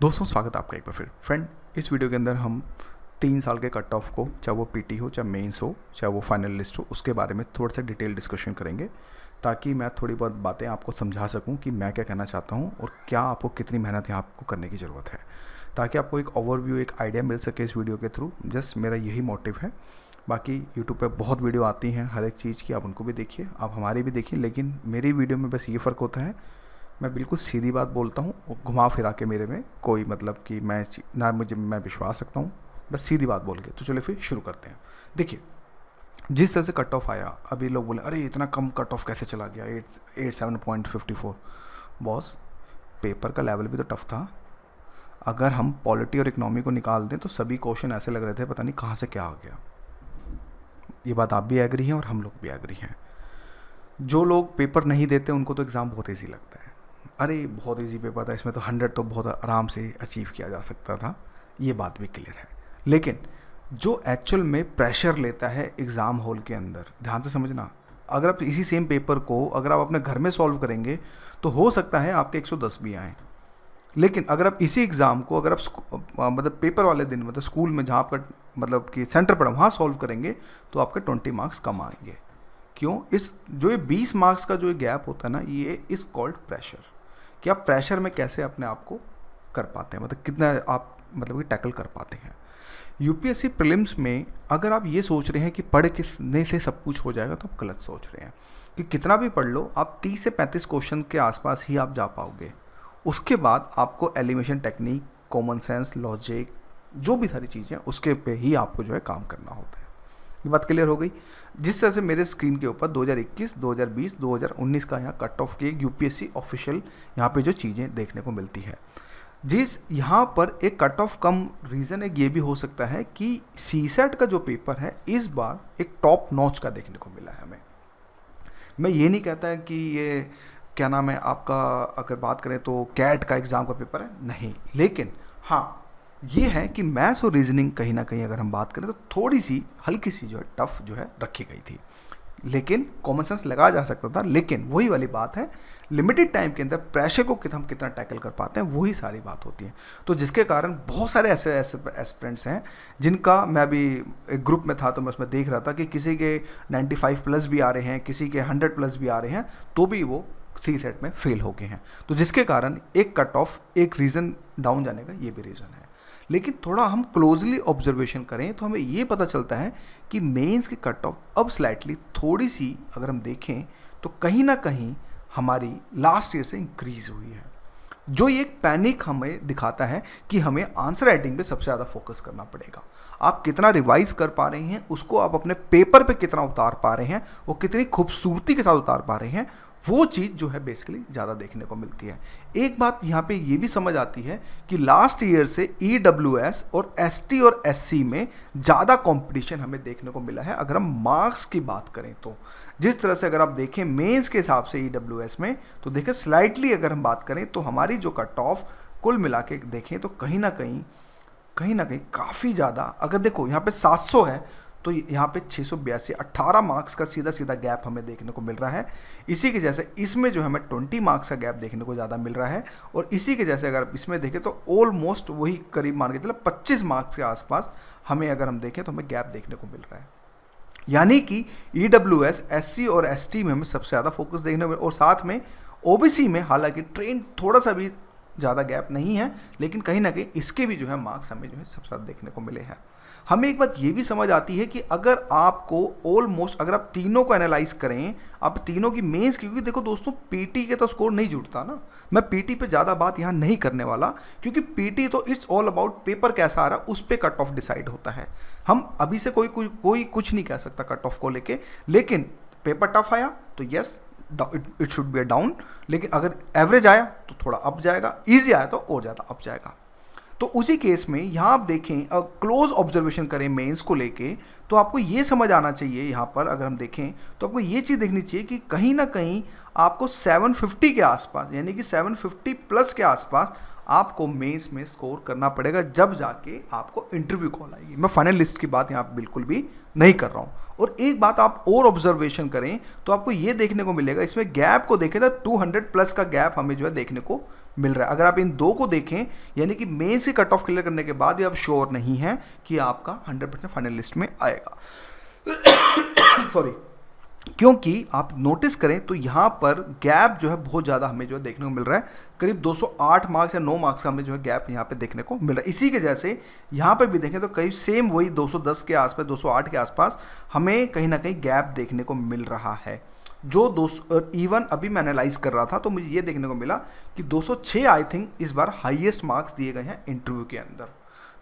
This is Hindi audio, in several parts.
दोस्तों स्वागत है आपका एक बार फिर फ्रेंड। इस वीडियो के अंदर हम 3 साल के कट ऑफ को, चाहे वो पीटी हो, चाहे मेंस हो, चाहे वो फाइनल लिस्ट हो, उसके बारे में थोड़ा सा डिटेल डिस्कशन करेंगे ताकि मैं थोड़ी बहुत बातें आपको समझा सकूं कि मैं क्या कहना चाहता हूं और क्या आपको कितनी मेहनत यहाँ आपको करने की ज़रूरत है, ताकि आपको एक ओवरव्यू, एक आइडिया मिल सके इस वीडियो के थ्रू। जस्ट मेरा यही मोटिव है। बाकी यूट्यूब पे बहुत वीडियो आती हैं हर एक चीज़ की, आप उनको भी देखिए, आप हमारी भी देखिए, लेकिन मेरी वीडियो में बस ये फ़र्क होता है, मैं बिल्कुल सीधी बात बोलता हूँ और घुमा फिरा के मेरे में कोई मतलब कि मैं विश्वास रखता हूँ, बस सीधी बात बोल के। तो चलिए फिर शुरू करते हैं। देखिए, जिस तरह से कट ऑफ आया, अभी लोग बोले अरे इतना कम कट ऑफ कैसे चला गया, 87.54। बॉस, पेपर का लेवल भी तो टफ था। अगर हम पॉलिटी और इकोनॉमी को निकाल दें तो सभी क्वेश्चन ऐसे लग रहे थे पता नहीं कहाँ से क्या आ गया। ये बात आप भी एग्री हैं और हम लोग भी एग्री हैं। जो लोग पेपर नहीं देते उनको तो एग्ज़ाम बहुत ईजी लगता है। अरे बहुत इजी पेपर था, इसमें तो 100 तो बहुत आराम से अचीव किया जा सकता था। ये बात भी क्लियर है। लेकिन जो एक्चुअल में प्रेशर लेता है एग्ज़ाम हॉल के अंदर, ध्यान से समझना, अगर आप इसी सेम पेपर को अगर आप अपने घर में सॉल्व करेंगे तो हो सकता है आपके 110 भी आएँ। लेकिन अगर आप इसी एग्ज़ाम को अगर आप मतलब पेपर वाले दिन, मतलब स्कूल में जहाँ आपका मतलब कि सेंटर पड़ा वहाँ सॉल्व करेंगे तो आपके 20 मार्क्स कम आएंगे। क्यों? इस जो ये 20 मार्क्स का जो गैप होता है ना, ये इज़ कॉल्ड प्रेशर। कि आप प्रेशर में कैसे अपने आप को कर पाते हैं, मतलब कितना आप मतलब कि टैकल कर पाते हैं। यूपीएससी प्रीलिम्स में अगर आप ये सोच रहे हैं कि पढ़ किसने से सब कुछ हो जाएगा तो आप गलत सोच रहे हैं। कि कितना भी पढ़ लो, आप 30 से 35 क्वेश्चन के आसपास ही आप जा पाओगे। उसके बाद आपको elimination technique, common sense, logic, जो भी सारी चीज़ें उसके पे ही आपको जो है काम करना होता है। ये बात क्लियर हो गई। जिस तरह से मेरे स्क्रीन के ऊपर 2021, 2020, 2019 का यहाँ कट ऑफ के यूपीएससी ऑफिशियल यहाँ पे जो चीज़ें देखने को मिलती है, जिस यहाँ पर एक कट ऑफ कम रीज़न एक ये भी हो सकता है कि सीसेट का जो पेपर है इस बार एक टॉप नॉच का देखने को मिला है हमें। मैं ये नहीं कहता है कि ये क्या नाम है आपका, अगर बात करें तो कैट का एग्ज़ाम का पेपर है, नहीं, लेकिन हाँ ये है कि मैथ्स और रीजनिंग कहीं ना कहीं अगर हम बात करें तो थोड़ी सी हल्की सी जो है टफ जो है रखी गई थी। लेकिन कॉमन सेंस लगाया जा सकता था। लेकिन वही वाली बात है, लिमिटेड टाइम के अंदर प्रेशर को हम कितना टैकल कर पाते हैं, वही सारी बात होती है। तो जिसके कारण बहुत सारे ऐसे एस्पिरेंट्स हैं जिनका, मैं भी एक ग्रुप में था तो मैं उसमें देख रहा था कि किसी के 95 प्लस भी आ रहे हैं, किसी के 100 प्लस भी आ रहे हैं, तो भी वो सी सेट में फेल हो गए हैं। तो जिसके कारण एक कट ऑफ, एक रीज़न डाउन जाने का ये भी रीज़न है। लेकिन थोड़ा हम क्लोजली ऑब्जर्वेशन करें तो हमें ये पता चलता है कि मेंस की कट ऑफ अब स्लाइटली थोड़ी सी अगर हम देखें तो कहीं ना कहीं हमारी लास्ट ईयर से इंक्रीज हुई है। जो ये एक पैनिक हमें दिखाता है कि हमें आंसर राइटिंग पे सबसे ज़्यादा फोकस करना पड़ेगा। आप कितना रिवाइज कर पा रहे हैं, उसको आप अपने पेपर पे कितना उतार पा रहे हैं, वो कितनी खूबसूरती के साथ उतार पा रहे हैं, वो चीज़ जो है बेसिकली ज़्यादा देखने को मिलती है। एक बात यहाँ पे ये भी समझ आती है कि लास्ट ईयर से EWS और ST और SC में ज़्यादा कंपटीशन हमें देखने को मिला है अगर हम मार्क्स की बात करें तो। जिस तरह से अगर आप देखें मेंस के हिसाब से EWS में, तो देखें स्लाइटली अगर हम बात करें तो हमारी जो कट ऑफ कुल मिला के देखें तो कहीं ना कहीं काफ़ी ज़्यादा, अगर देखो यहाँ पे 700 है तो यहाँ पे 682, 18 मार्क्स का सीधा सीधा गैप हमें देखने को मिल रहा है। इसी के जैसे इसमें जो हमें 20 मार्क्स का गैप देखने को ज़्यादा मिल रहा है। और इसी के जैसे अगर इसमें देखें तो ऑलमोस्ट वही करीब मान के चलो 25 मार्क्स के आसपास हमें, अगर हम देखें तो हमें गैप देखने को मिल रहा है। यानी कि EWS, SC और ST में हमें सबसे ज़्यादा फोकस देखने को मिल, और साथ में OBC में हालांकि ट्रेन थोड़ा सा भी ज़्यादा गैप नहीं है, लेकिन कहीं ना कहीं इसके भी जो है मार्क्स हमें जो है सबसे ज़्यादा देखने को मिले हैं। हमें एक बात ये भी समझ आती है कि अगर आपको ऑलमोस्ट, अगर आप तीनों को एनालाइज करें, आप तीनों की मेंस, क्योंकि देखो दोस्तों पीटी के तो स्कोर नहीं जुड़ता ना, मैं पीटी पे ज़्यादा बात यहाँ नहीं करने वाला, क्योंकि पीटी तो इट्स ऑल अबाउट पेपर कैसा आ रहा है उस पर कट ऑफ डिसाइड होता है। हम अभी से कोई कुछ नहीं कह सकता कट ऑफ को लेके। लेकिन पेपर टफ आया तो yes, it should be a down, लेकिन अगर एवरेज आया तो थोड़ा अप जाएगा, ईजी आया तो और ज़्यादा अप जाएगा। तो उसी केस में यहाँ आप देखें, क्लोज ऑब्जर्वेशन करें मेंस को लेके, तो आपको ये समझ आना चाहिए, यहाँ पर अगर हम देखें तो आपको ये चीज़ देखनी चाहिए कि कहीं ना कहीं आपको 750 के आसपास, यानी कि 750 प्लस के आसपास आपको मेंस में स्कोर करना पड़ेगा, जब जाके आपको इंटरव्यू कॉल आएगी। मैं फाइनल लिस्ट की बात यहाँ बिल्कुल भी नहीं कर रहा हूँ। और एक बात आप और ऑब्जर्वेशन करें तो आपको ये देखने को मिलेगा, इसमें गैप को देखें तो 200 प्लस का गैप हमें जो है देखने को मिल रहा है। अगर आप इन दो को देखें, यानी कि मेंस की कट ऑफ क्लियर करने के बाद भी आप श्योर नहीं है कि आपका 100% फाइनल लिस्ट में आएगा। सॉरी, क्योंकि आप नोटिस करें तो यहाँ पर गैप जो है बहुत ज़्यादा हमें जो है देखने को मिल रहा है, करीब 208 मार्क्स या 9 मार्क्स का हमें जो है गैप यहाँ पे देखने को मिल रहा है। इसी के जैसे यहाँ पे भी देखें तो करीब सेम वही 210 के आसपास, 208 के आसपास हमें कहीं ना कहीं गैप देखने को मिल रहा है। जो 200 इवन अभी मैं एनालाइज कर रहा था तो मुझे ये देखने को मिला कि 206 आई थिंक इस बार हाईएस्ट मार्क्स दिए गए हैं इंटरव्यू के अंदर।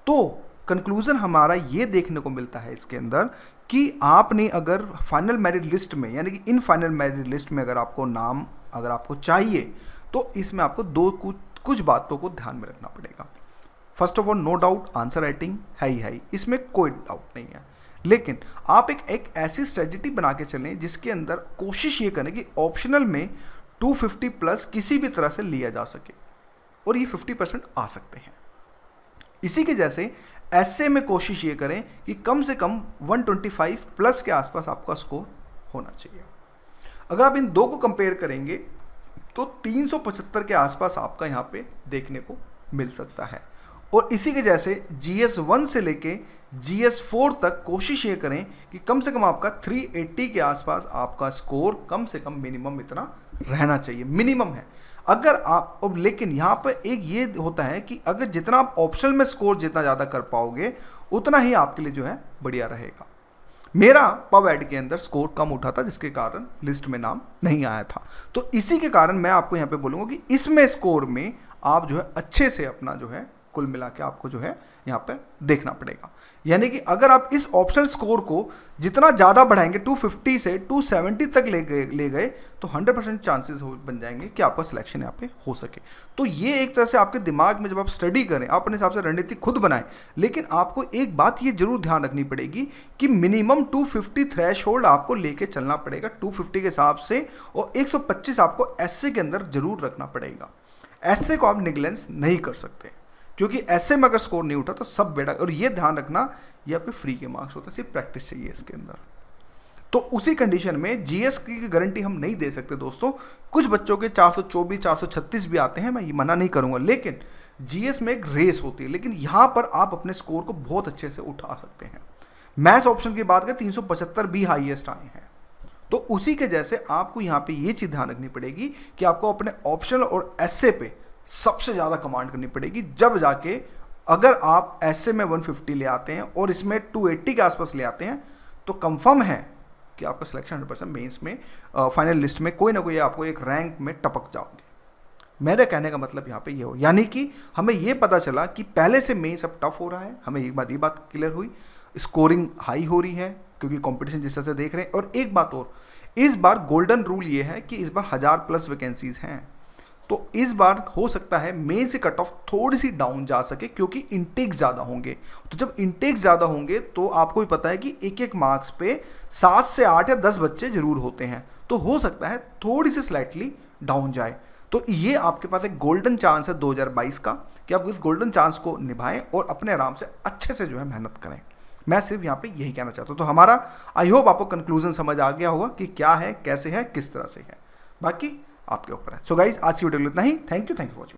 तो कंक्लूजन हमारा ये देखने को मिलता है इसके अंदर कि आपने अगर फाइनल मेरिट लिस्ट में, यानी कि इन फाइनल मेरिट लिस्ट में अगर आपको नाम अगर आपको चाहिए तो इसमें आपको कुछ बातों को ध्यान में रखना पड़ेगा। First of all, no doubt answer writing है ही है, इसमें कोई डाउट नहीं है। लेकिन आप एक ऐसी स्ट्रेटजी बना के चलें जिसके अंदर कोशिश ये करें कि ऑप्शनल में 250 प्लस किसी भी तरह से लिया जा सके, और ये 50% आ सकते हैं। इसी के जैसे ऐसे में कोशिश ये करें कि कम से कम 125 प्लस के आसपास आपका स्कोर होना चाहिए। अगर आप इन दो को कंपेयर करेंगे तो 375 के आसपास आपका यहाँ पे देखने को मिल सकता है। और इसी के जैसे GS 1 से लेके GS 4 तक कोशिश ये करें कि कम से कम आपका 380 के आसपास आपका स्कोर कम से कम मिनिमम इतना रहना चाहिए, मिनिमम है। अगर आप, अब लेकिन यहाँ पर एक ये होता है कि अगर जितना आप ऑप्शनल में स्कोर जितना ज़्यादा कर पाओगे उतना ही आपके लिए जो है बढ़िया रहेगा। मेरा पब एड के अंदर स्कोर कम उठा था जिसके कारण लिस्ट में नाम नहीं आया था, तो इसी के कारण मैं आपको यहाँ पे बोलूँगा कि इसमें स्कोर में आप जो है अच्छे से अपना जो है कुल मिला के आपको जो है यहाँ पर देखना पड़ेगा। यानी कि अगर आप इस ऑप्शनल स्कोर को जितना ज़्यादा बढ़ाएंगे, 250 से 270 तक ले गए तो 100% चांसेस बन जाएंगे कि आपका सिलेक्शन यहाँ पे हो सके। तो ये एक तरह से आपके दिमाग में जब आप स्टडी करें, आप अपने हिसाब से रणनीति खुद बनाएं, लेकिन आपको एक बात ये जरूर ध्यान रखनी पड़ेगी कि मिनिमम 250 थ्रेशोल्ड आपको लेके चलना पड़ेगा 250 के हिसाब से, और 125 आपको एसए के अंदर जरूर रखना पड़ेगा। एसए को आप निगलेंस नहीं कर सकते, क्योंकि ऐसे में अगर स्कोर नहीं उठा तो सब बेटा, और ये ध्यान रखना ये आपके फ्री के मार्क्स होते हैं, सिर्फ प्रैक्टिस चाहिए इसके अंदर। तो उसी कंडीशन में जीएस की गारंटी हम नहीं दे सकते दोस्तों। कुछ बच्चों के 424 436 भी आते हैं, मैं ये मना नहीं करूंगा, लेकिन जीएस में एक रेस होती है, लेकिन यहाँ पर आप अपने स्कोर को बहुत अच्छे से उठा सकते हैं। मैथ्स ऑप्शन की बात करें 375 भी हाईएस्ट आए हैं। तो उसी के जैसे आपको यहाँ पे ये चीज़ ध्यान रखनी पड़ेगी कि आपको अपने ऑप्शनल और एसए पे सबसे ज़्यादा कमांड करनी पड़ेगी, जब जाके अगर आप एसए में 150 ले आते हैं और इसमें 280 के आसपास ले आते हैं तो कंफर्म है कि आपका सिलेक्शन 100% मेंस में फाइनल लिस्ट में कोई ना कोई आपको एक रैंक में टपक जाओगे। मेरे कहने का मतलब यहाँ पे ये हो, यानी कि हमें ये पता चला कि पहले से मेंस अब टफ हो रहा है, हमें एक बात ये बात क्लियर हुई, स्कोरिंग हाई हो रही है क्योंकि कंपटीशन जिस तरह से देख रहे हैं। और एक बात और, इस बार गोल्डन रूल ये है कि इस बार 1000+ वैकेंसीज हैं, तो इस बार हो सकता है मेंस से कट ऑफ थोड़ी सी डाउन जा सके क्योंकि इनटेक ज़्यादा होंगे। तो जब इनटेक ज़्यादा होंगे तो आपको भी पता है कि एक एक मार्क्स पे 7 से 8 या 10 बच्चे जरूर होते हैं, तो हो सकता है थोड़ी सी स्लाइटली डाउन जाए। तो ये आपके पास एक गोल्डन चांस है 2022 का कि आप इस गोल्डन चांस को निभाएं और अपने आराम से अच्छे से जो है मेहनत करें। मैं सिर्फ यहाँ पे यही कहना चाहता हूँ। तो हमारा आई होप आपको कंक्लूजन समझ आ गया होगा कि क्या है, कैसे है, किस तरह से है, बाकी आपके ऊपर है। सो गाइज, आज की वीडियो इतना ही। Thank you for watching.